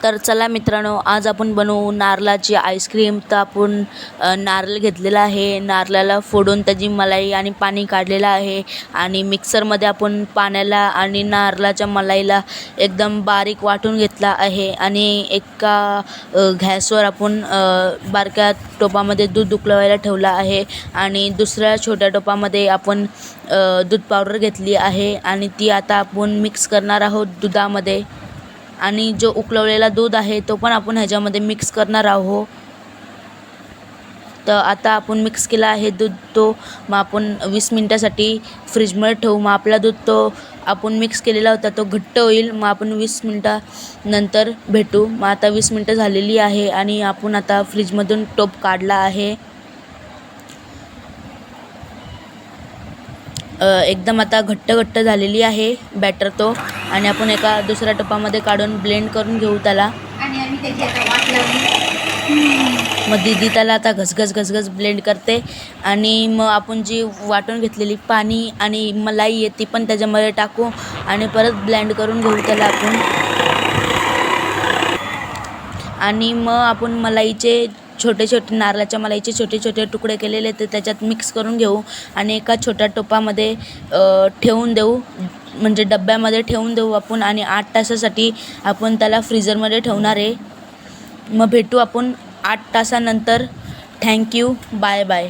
तर चला मित्रांनो, आज आपण बनवू नारळाची आईस्क्रीम. तर आपण नारळ घेतलेला आहे, नारळाला फोडून त्याची मलाई आणि पाणी काढलेलं आहे आणि मिक्सरमध्ये आपण पाण्याला आणि नारळाच्या मलाईला एकदम बारीक वाटून घेतला आहे आणि एका गॅसवर आपण बारक्या टोपामध्ये दूध उकळवायला ठेवला आहे आणि दुसऱ्या छोट्या टोपामध्ये आपण दूध पावडर घेतली आहे आणि ती आता आपण मिक्स करणार आहोत दुधामध्ये. आणि जो उकळवलेला दूध आहे तो पण आपण ह्याच्यामध्ये मिक्स करणार आहोत. तर आता आपण मिक्स केला आहे दूध, तो मग आपण 20 मिनिटासाठी फ्रीजमध्ये ठेवू. मग आपला दूध तो आपण मिक्स केलेला होता तो घट्ट होईल. मग आपण 20 मिनिटानंतर भेटू. मग आता 20 मिनिटं झालेली आहे आणि आपण आता फ्रीजमधून टोप काढला आहे. एकदम आता घट्ट झालेली आहे बॅटर तो. आणि आपण एका दुसऱ्या टोपामध्ये काढून ब्लेंड करून घेऊ त्याला. मग दीदी त्याला आता घसघस ब्लेंड करते आणि मग आपण जी वाटून घेतलेली पाणी आणि मलाई आहे ती पण त्याच्यामध्ये टाकू आणि परत ब्लेंड करून घेऊ त्याला आपण. आणि मग आपण मलाईचे छोटे नारळाच्या मलाईचे छोटे तुकडे केलेले ते त्याच्यात मिक्स करून घेऊ आणि एका छोट्या टोपामध्ये ठेवून देऊ, म्हणजे डब्यामध्ये ठेवून देऊ आपण. आणि 8 तासासाठी आपण त्याला फ्रीजरमध्ये ठेवणार आहे. मग भेटू आपण 8 तासानंतर. Thank you, bye bye.